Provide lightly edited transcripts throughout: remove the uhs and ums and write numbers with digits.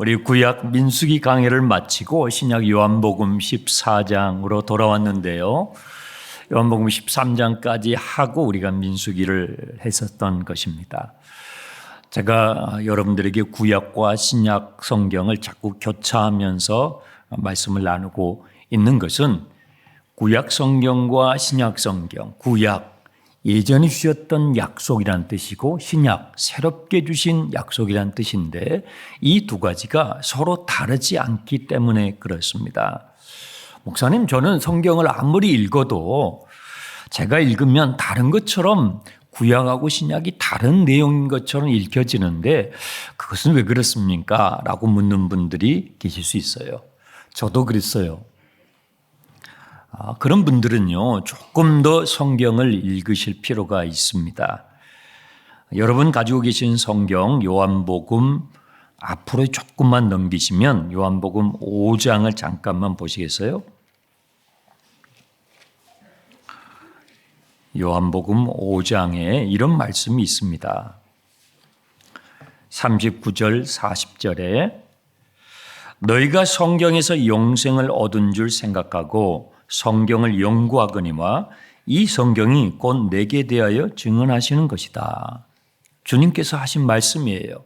우리 구약 민수기 강해를 마치고 신약 요한복음 14장으로 돌아왔는데요. 요한복음 13장까지 하고 우리가 민수기를 했었던 것입니다. 제가 여러분들에게 구약과 신약 성경을 자꾸 교차하면서 말씀을 나누고 있는 것은 구약 성경과 신약 성경, 구약 예전에 주셨던 약속이란 뜻이고 신약 새롭게 주신 약속이란 뜻인데 이 두 가지가 서로 다르지 않기 때문에 그렇습니다. 목사님, 저는 성경을 아무리 읽어도 제가 읽으면 다른 것처럼 구약하고 신약이 다른 내용인 것처럼 읽혀지는데 그것은 왜 그렇습니까? 라고 묻는 분들이 계실 수 있어요. 저도 그랬어요. 그런 분들은요, 조금 더 성경을 읽으실 필요가 있습니다. 여러분 가지고 계신 성경 요한복음 앞으로 조금만 넘기시면 요한복음 5장을 잠깐만 보시겠어요? 요한복음 5장에 이런 말씀이 있습니다. 39절 40절에 너희가 성경에서 영생을 얻은 줄 생각하고 성경을 연구하거니와 이 성경이 곧 내게 대하여 증언하시는 것이다. 주님께서 하신 말씀이에요.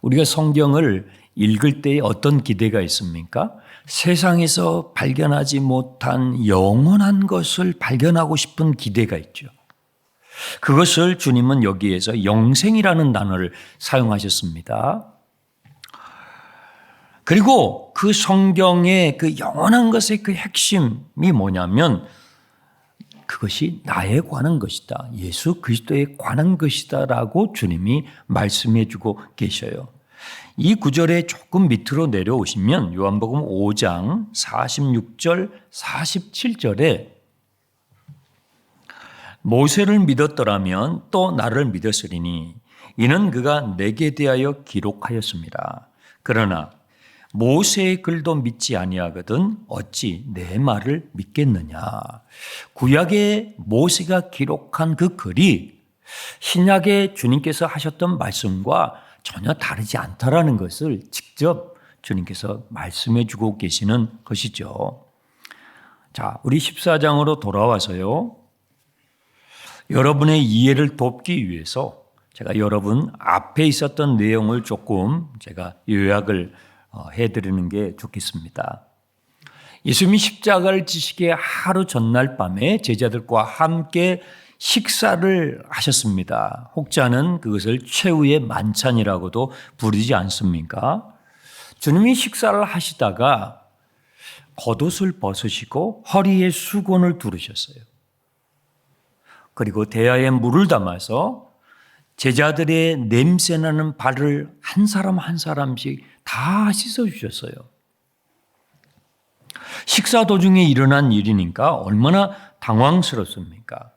우리가 성경을 읽을 때 어떤 기대가 있습니까? 세상에서 발견하지 못한 영원한 것을 발견하고 싶은 기대가 있죠. 그것을 주님은 여기에서 영생이라는 단어를 사용하셨습니다. 그리고 그 성경의 그 영원한 것의 그 핵심이 뭐냐면 그것이 나에 관한 것이다. 예수 그리스도에 관한 것이다라고 주님이 말씀해 주고 계셔요. 이 구절에 조금 밑으로 내려오시면 요한복음 5장 46절 47절에 모세를 믿었더라면 또 나를 믿었으리니 이는 그가 내게 대하여 기록하였습니다. 그러나 모세의 글도 믿지 아니하거든 어찌 내 말을 믿겠느냐. 구약의 모세가 기록한 그 글이 신약의 주님께서 하셨던 말씀과 전혀 다르지 않다라는 것을 직접 주님께서 말씀해 주고 계시는 것이죠. 자, 우리 14장으로 돌아와서요. 여러분의 이해를 돕기 위해서 제가 여러분 앞에 있었던 내용을 조금 제가 요약을 해드리는 게 좋겠습니다. 예수님이 십자가를 지시기에 하루 전날 밤에 제자들과 함께 식사를 하셨습니다. 혹자는 그것을 최후의 만찬이라고도 부르지 않습니까? 주님이 식사를 하시다가 겉옷을 벗으시고 허리에 수건을 두르셨어요. 그리고 대야에 물을 담아서 제자들의 냄새나는 발을 한 사람 한 사람씩 다 씻어주셨어요. 식사 도중에 일어난 일이니까 얼마나 당황스럽습니까?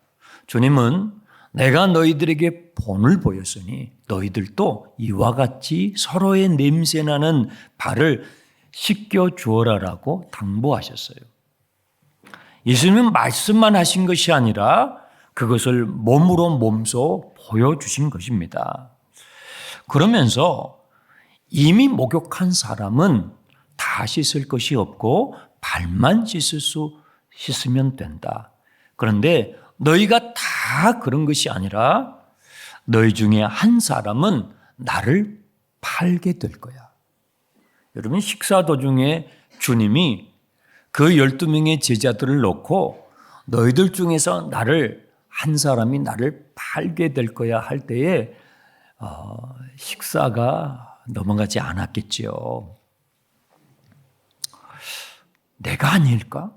주님은 내가 너희들에게 본을 보였으니 너희들도 이와 같이 서로의 냄새나는 발을 씻겨주어라라고 당부하셨어요. 예수님은 말씀만 하신 것이 아니라 그것을 몸으로 몸소 보여주신 것입니다. 그러면서 이미 목욕한 사람은 다 씻을 것이 없고 발만 씻으면 된다. 그런데 너희가 다 그런 것이 아니라 너희 중에 한 사람은 나를 팔게 될 거야. 여러분 식사 도중에 주님이 그 12명의 제자들을 놓고 너희들 중에서 한 사람이 나를 팔게 될 거야 할 때에 식사가 넘어가지 않았겠지요. 내가 아닐까?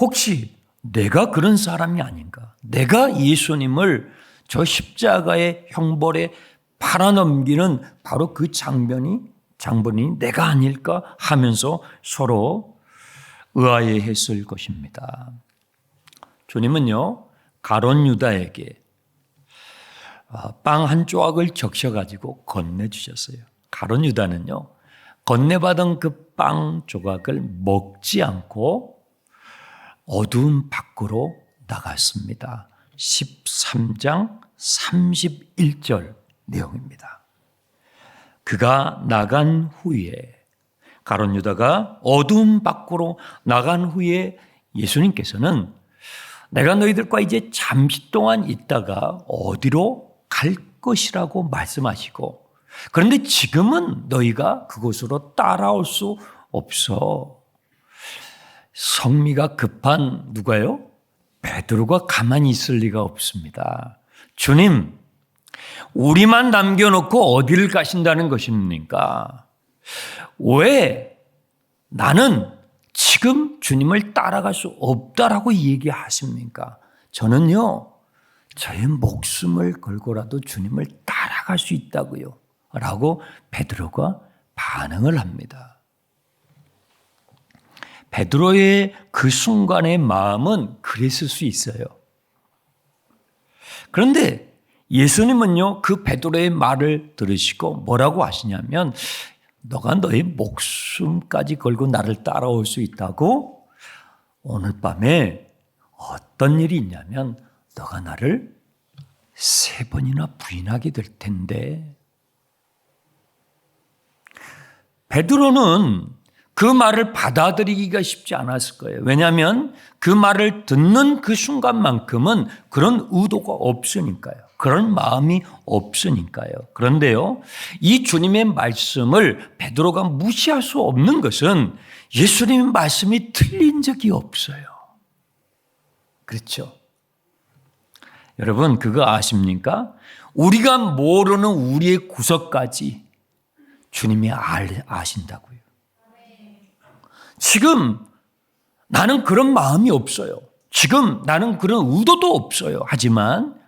혹시 내가 그런 사람이 아닌가? 내가 예수님을 저 십자가의 형벌에 팔아넘기는 바로 그 장본이 내가 아닐까 하면서 서로 의아해했을 것입니다. 주님은요, 가룟 유다에게 빵 한 조각을 적셔가지고 건네주셨어요. 가룟 유다는요, 건네받은 그 빵 조각을 먹지 않고 어두운 밖으로 나갔습니다. 13장 31절 내용입니다. 그가 나간 후에, 가룟 유다가 어두움 밖으로 나간 후에 예수님께서는 내가 너희들과 이제 잠시 동안 있다가 어디로 갈 것이라고 말씀하시고, 그런데 지금은 너희가 그곳으로 따라올 수 없어. 성미가 급한 누가요? 베드로가 가만히 있을 리가 없습니다. 주님, 우리만 남겨놓고 어디를 가신다는 것입니까? 왜 나는 지금 주님을 따라갈 수 없다라고 얘기하십니까? 저는요, 저의 목숨을 걸고라도 주님을 따라갈 수 있다고요. 라고 베드로가 반응을 합니다. 베드로의 그 순간의 마음은 그랬을 수 있어요. 그런데 예수님은요, 그 베드로의 말을 들으시고 뭐라고 하시냐면, 너가 너의 목숨까지 걸고 나를 따라올 수 있다고? 오늘 밤에 어떤 일이 있냐면 너가 나를 3번이나 부인하게 될 텐데. 베드로는 그 말을 받아들이기가 쉽지 않았을 거예요. 왜냐하면 그 말을 듣는 그 순간만큼은 그런 의도가 없으니까요. 그런 마음이 없으니까요. 그런데요, 이 주님의 말씀을 베드로가 무시할 수 없는 것은 예수님의 말씀이 틀린 적이 없어요. 그렇죠? 여러분, 그거 아십니까? 우리가 모르는 우리의 구석까지 주님이 아신다고요. 지금 나는 그런 마음이 없어요. 지금 나는 그런 의도도 없어요. 하지만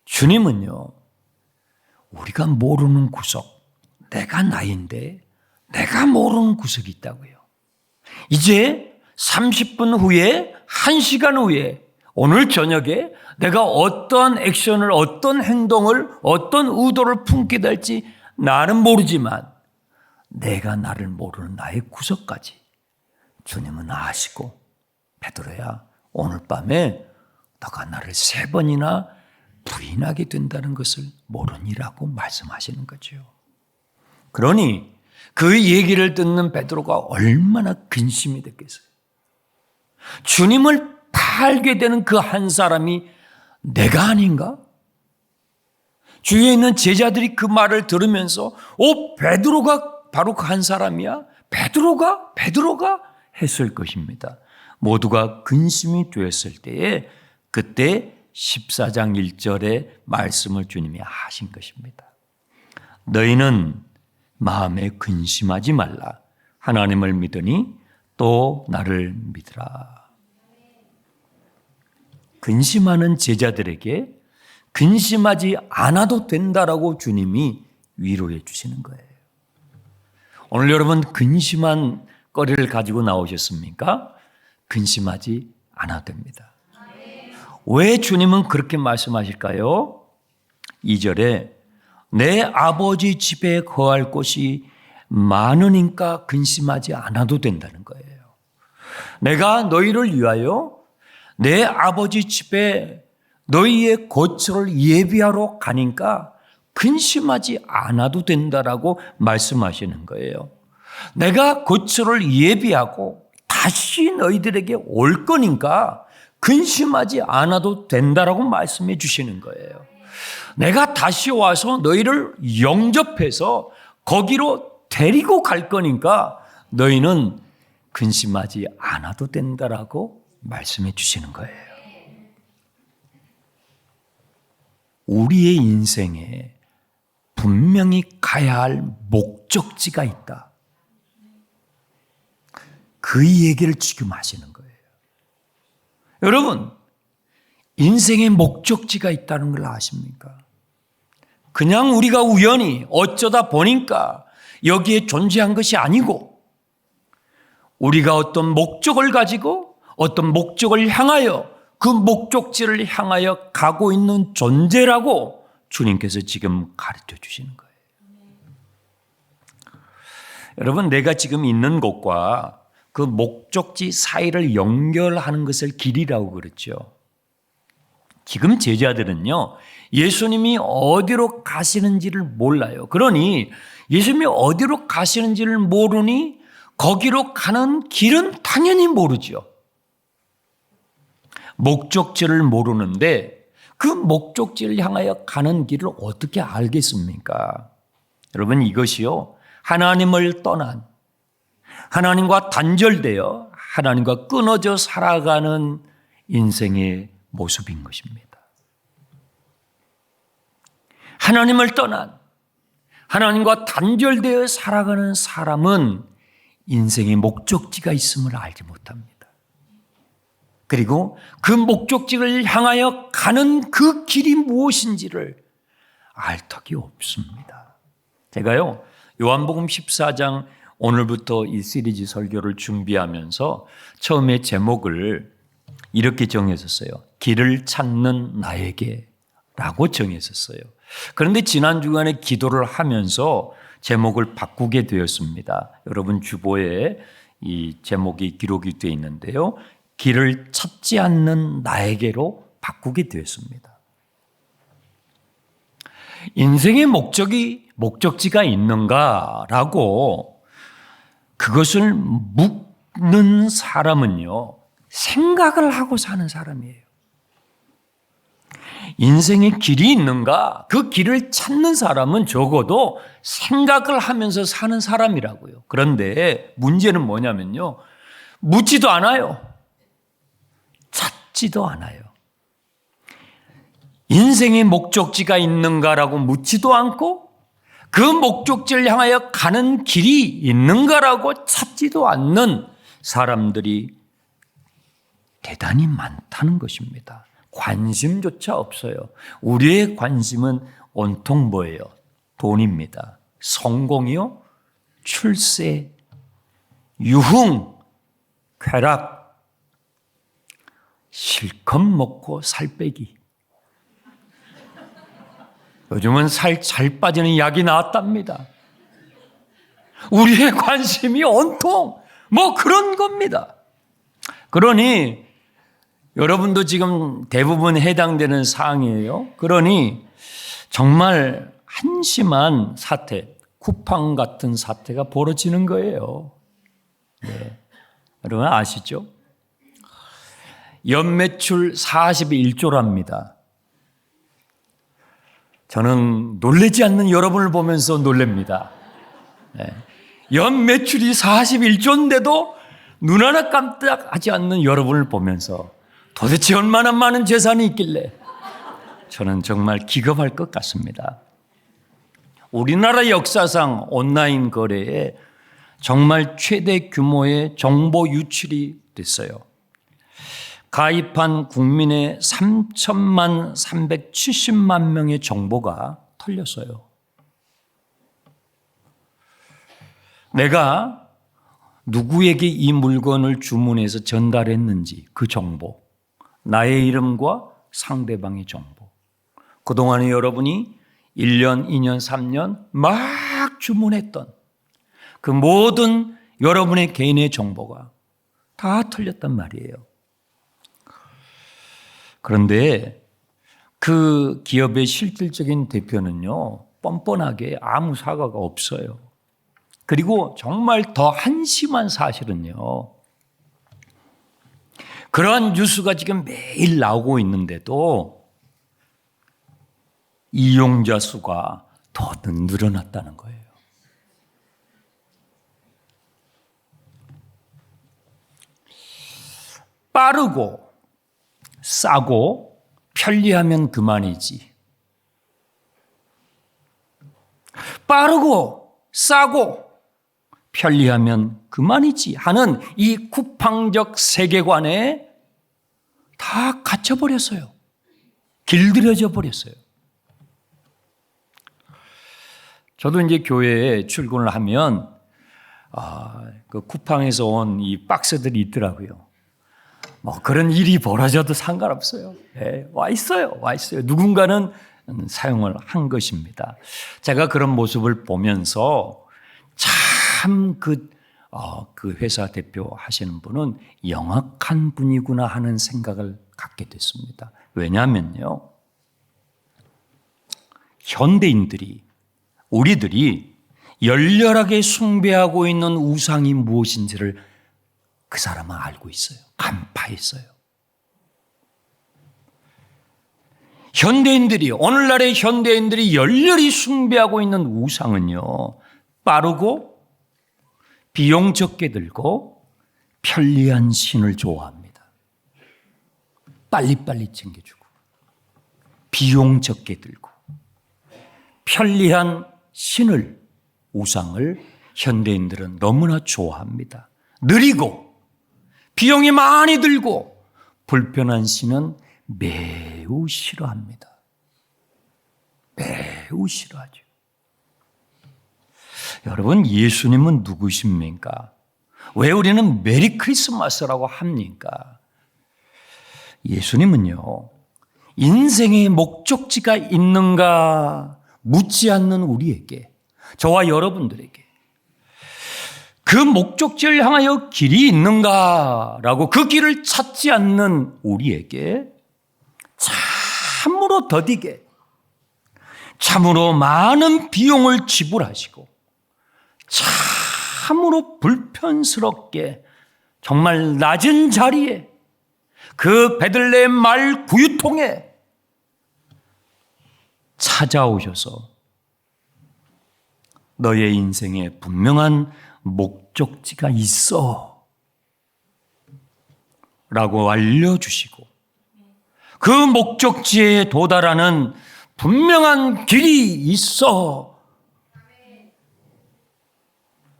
주님은요, 우리가 모르는 구석, 내가 나인데 내가 모르는 구석이 있다고요. 이제 30분 후에, 1시간 후에, 오늘 저녁에 내가 어떠한 액션을, 어떤 행동을, 어떤 의도를 품게 될지 나는 모르지만 내가 나를 모르는 나의 구석까지 주님은 아시고, 베드로야, 오늘 밤에 너가 나를 3번이나 부인하게 된다는 것을 모르니라고 말씀하시는 거죠. 그러니 그 얘기를 듣는 베드로가 얼마나 근심이 됐겠어요. 주님을 팔게 되는 그 한 사람이 내가 아닌가? 주위에 있는 제자들이 그 말을 들으면서 베드로가 바로 그 한 사람이야? 베드로가 했을 것입니다. 모두가 근심이 되었을 때에 그때 14장 1절의 말씀을 주님이 하신 것입니다. 너희는 마음에 근심하지 말라. 하나님을 믿으니 또 나를 믿으라. 근심하는 제자들에게 근심하지 않아도 된다라고 주님이 위로해 주시는 거예요. 오늘 여러분 근심한 거리를 가지고 나오셨습니까? 근심하지 않아도 됩니다. 왜 주님은 그렇게 말씀하실까요? 2절에 내 아버지 집에 거할 곳이 많으니까 근심하지 않아도 된다는 거예요. 내가 너희를 위하여 내 아버지 집에 너희의 거처를 예비하러 가니까 근심하지 않아도 된다라고 말씀하시는 거예요. 내가 거처를 예비하고 다시 너희들에게 올 거니까 근심하지 않아도 된다라고 말씀해 주시는 거예요. 내가 다시 와서 너희를 영접해서 거기로 데리고 갈 거니까 너희는 근심하지 않아도 된다라고 말씀해 주시는 거예요. 우리의 인생에 분명히 가야 할 목적지가 있다. 그 얘기를 지금 하시는 거예요. 여러분, 인생의 목적지가 있다는 걸 아십니까? 그냥 우리가 우연히 어쩌다 보니까 여기에 존재한 것이 아니고 우리가 어떤 목적을 가지고 어떤 목적을 향하여 그 목적지를 향하여 가고 있는 존재라고 주님께서 지금 가르쳐 주시는 거예요. 여러분, 내가 지금 있는 곳과 그 목적지 사이를 연결하는 것을 길이라고 그랬죠. 지금 제자들은요, 예수님이 어디로 가시는지를 몰라요. 그러니 예수님이 어디로 가시는지를 모르니 거기로 가는 길은 당연히 모르죠. 목적지를 모르는데 그 목적지를 향하여 가는 길을 어떻게 알겠습니까? 여러분, 이것이요, 하나님을 떠난, 하나님과 단절되어 하나님과 끊어져 살아가는 인생의 모습인 것입니다. 하나님을 떠난, 하나님과 단절되어 살아가는 사람은 인생의 목적지가 있음을 알지 못합니다. 그리고 그 목적지를 향하여 가는 그 길이 무엇인지를 알 턱이 없습니다. 제가요, 요한복음 14장 오늘부터 이 시리즈 설교를 준비하면서 처음에 제목을 이렇게 정했었어요. 길을 찾는 나에게 라고 정했었어요. 그런데 지난 주간에 기도를 하면서 제목을 바꾸게 되었습니다. 여러분 주보에 이 제목이 기록이 되어 있는데요. 길을 찾지 않는 나에게로 바꾸게 되었습니다. 인생의 목적지가 있는가라고 그것을 묻는 사람은요, 생각을 하고 사는 사람이에요. 인생의 길이 있는가? 그 길을 찾는 사람은 적어도 생각을 하면서 사는 사람이라고요. 그런데 문제는 뭐냐면요, 묻지도 않아요. 찾지도 않아요. 인생의 목적지가 있는가라고 묻지도 않고 그 목적지를 향하여 가는 길이 있는가라고 찾지도 않는 사람들이 대단히 많다는 것입니다. 관심조차 없어요. 우리의 관심은 온통 뭐예요? 돈입니다. 성공이요, 출세, 유흥, 쾌락, 실컷 먹고 살 빼기. 요즘은 살 잘 빠지는 약이 나왔답니다. 우리의 관심이 온통 뭐 그런 겁니다. 그러니 여러분도 지금 대부분 해당되는 사항이에요. 그러니 정말 한심한 사태, 쿠팡 같은 사태가 벌어지는 거예요. 네. 여러분 아시죠? 연매출 41조랍니다. 저는 놀라지 않는 여러분을 보면서 놀랍니다. 네. 연매출이 41조인데도 눈 하나 깜짝하지 않는 여러분을 보면서 도대체 얼마나 많은 재산이 있길래 저는 정말 기겁할 것 같습니다. 우리나라 역사상 온라인 거래에 정말 최대 규모의 정보 유출이 됐어요. 가입한 국민의 3천만 370만 명의 정보가 털렸어요. 내가 누구에게 이 물건을 주문해서 전달했는지 그 정보, 나의 이름과 상대방의 정보, 그동안에 여러분이 1년, 2년, 3년 막 주문했던 그 모든 여러분의 개인의 정보가 다 털렸단 말이에요. 그런데 그 기업의 실질적인 대표는요, 뻔뻔하게 아무 사과가 없어요. 그리고 정말 더 한심한 사실은요, 그러한 뉴스가 지금 매일 나오고 있는데도 이용자 수가 더 늘어났다는 거예요. 빠르고 싸고 편리하면 그만이지. 빠르고 싸고 편리하면 그만이지 하는 이 쿠팡적 세계관에 다 갇혀버렸어요. 길들여져 버렸어요. 저도 이제 교회에 출근을 하면 그 쿠팡에서 온 이 박스들이 있더라고요. 뭐 그런 일이 벌어져도 상관없어요. 네, 와 있어요. 누군가는 사용을 한 것입니다. 제가 그런 모습을 보면서 참 그 회사 대표 하시는 분은 영악한 분이구나 하는 생각을 갖게 됐습니다. 왜냐하면요, 현대인들이, 우리들이 열렬하게 숭배하고 있는 우상이 무엇인지를 그 사람은 알고 있어요. 간파했어요. 현대인들이, 오늘날의 현대인들이 열렬히 숭배하고 있는 우상은요, 빠르고 비용 적게 들고 편리한 신을 좋아합니다. 빨리빨리 챙겨주고 비용 적게 들고 편리한 신을, 우상을 현대인들은 너무나 좋아합니다. 느리고 비용이 많이 들고 불편한 신은 매우 싫어합니다. 매우 싫어하죠. 여러분, 예수님은 누구십니까? 왜 우리는 메리 크리스마스라고 합니까? 예수님은요, 인생의 목적지가 있는가 묻지 않는 우리에게, 저와 여러분들에게 그 목적지를 향하여 길이 있는가라고 그 길을 찾지 않는 우리에게 참으로 더디게, 참으로 많은 비용을 지불하시고 참으로 불편스럽게 정말 낮은 자리에 그 베들레헴 마을 구유통에 찾아오셔서 너의 인생에 분명한 목적지가 있어 라고 알려주시고 그 목적지에 도달하는 분명한 길이 있어.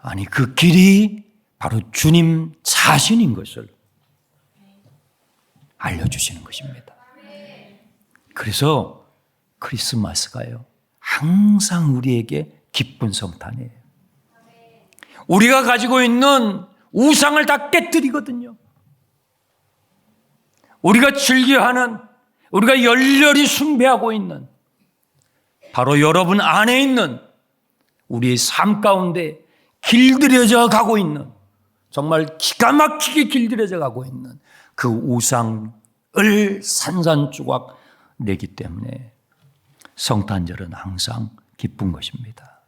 아니, 그 길이 바로 주님 자신인 것을 알려주시는 것입니다. 그래서 크리스마스가요, 항상 우리에게 기쁜 성탄이에요. 우리가 가지고 있는 우상을 다 깨뜨리거든요. 우리가 즐겨하는, 우리가 열렬히 숭배하고 있는 바로 여러분 안에 있는 우리의 삶 가운데 길들여져 가고 있는, 정말 기가 막히게 길들여져 가고 있는 그 우상을 산산조각 내기 때문에 성탄절은 항상 기쁜 것입니다.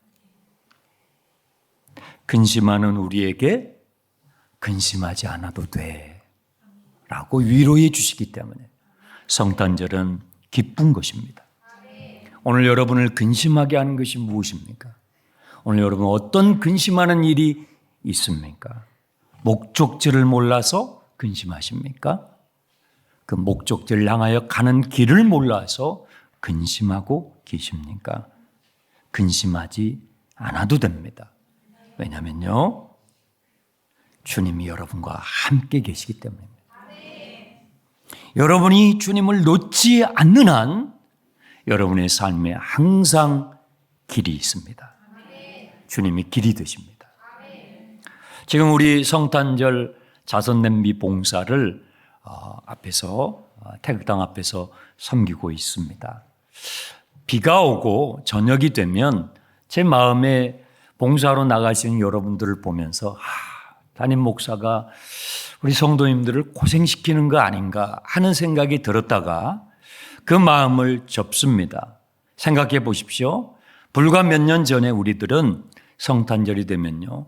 근심하는 우리에게 근심하지 않아도 돼 라고 위로해 주시기 때문에 성탄절은 기쁜 것입니다. 오늘 여러분을 근심하게 하는 것이 무엇입니까? 오늘 여러분 어떤 근심하는 일이 있습니까? 목적지를 몰라서 근심하십니까? 그 목적지를 향하여 가는 길을 몰라서 근심하고 계십니까? 근심하지 않아도 됩니다. 왜냐면요, 주님이 여러분과 함께 계시기 때문입니다. 여러분이 주님을 놓지 않는 한 여러분의 삶에 항상 길이 있습니다. 주님이 길이 되십니다. 지금 우리 성탄절 자선냄비 봉사를 앞에서, 태극당 앞에서 섬기고 있습니다. 비가 오고 저녁이 되면 제 마음에 봉사로 나가시는 여러분들을 보면서 담임 목사가 우리 성도님들을 고생시키는 거 아닌가 하는 생각이 들었다가 그 마음을 접습니다. 생각해 보십시오. 불과 몇 년 전에 우리들은 성탄절이 되면요,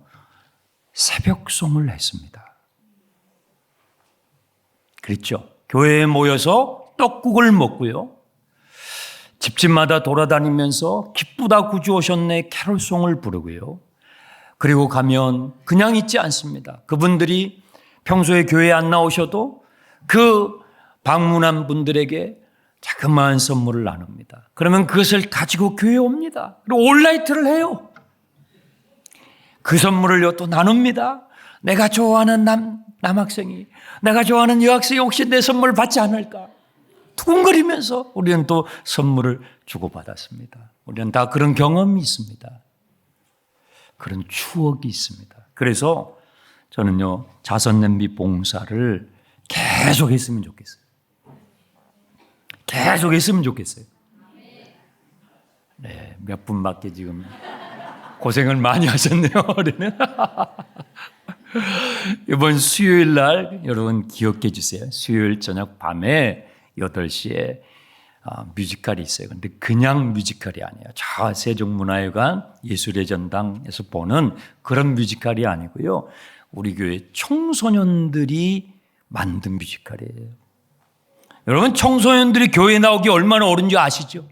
새벽송을 했습니다. 그렇죠? 교회에 모여서 떡국을 먹고요, 집집마다 돌아다니면서 기쁘다 구주 오셨네 캐롤송을 부르고요, 그리고 가면 그냥 있지 않습니다. 그분들이 평소에 교회에 안 나오셔도 그 방문한 분들에게 자그마한 선물을 나눕니다. 그러면 그것을 가지고 교회에 옵니다. 그리고 올라이트를 해요. 그 선물을 또 나눕니다. 내가 좋아하는 남학생이, 내가 좋아하는 여학생이 혹시 내 선물을 받지 않을까? 두근거리면서 우리는 또 선물을 주고받았습니다. 우리는 다 그런 경험이 있습니다. 그런 추억이 있습니다. 그래서 저는요, 자선냄비 봉사를 계속 했으면 좋겠어요. 계속 했으면 좋겠어요. 네, 몇 분밖에 지금 고생을 많이 하셨네요. 이번 수요일 날 여러분 기억해 주세요. 수요일 저녁 밤에 8시에 뮤지컬이 있어요. 근데 그냥 뮤지컬이 아니에요. 저 세종문화회관 예술의 전당에서 보는 그런 뮤지컬이 아니고요. 우리 교회 청소년들이 만든 뮤지컬이에요. 여러분, 청소년들이 교회에 나오기 얼마나 어려운지 아시죠?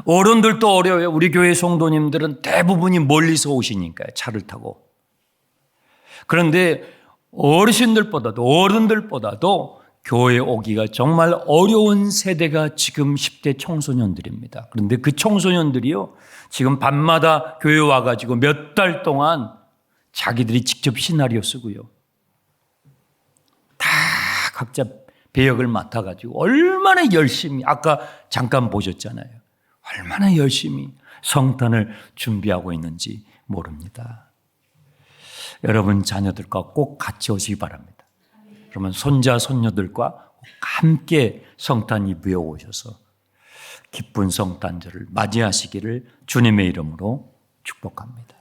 어른들도 어려워요. 우리 교회 성도님들은 대부분이 멀리서 오시니까요. 차를 타고. 그런데 어른들보다도 교회에 오기가 정말 어려운 세대가 지금 10대 청소년들입니다. 그런데 그 청소년들이요, 지금 밤마다 교회 와가지고 몇 달 동안 자기들이 직접 시나리오 쓰고요. 다 각자 배역을 맡아가지고 얼마나 열심히, 아까 잠깐 보셨잖아요. 얼마나 열심히 성탄을 준비하고 있는지 모릅니다. 여러분 자녀들과 꼭 같이 오시기 바랍니다. 그러면 손자, 손녀들과 함께 성탄 이브에 오셔서 기쁜 성탄절을 맞이하시기를 주님의 이름으로 축복합니다.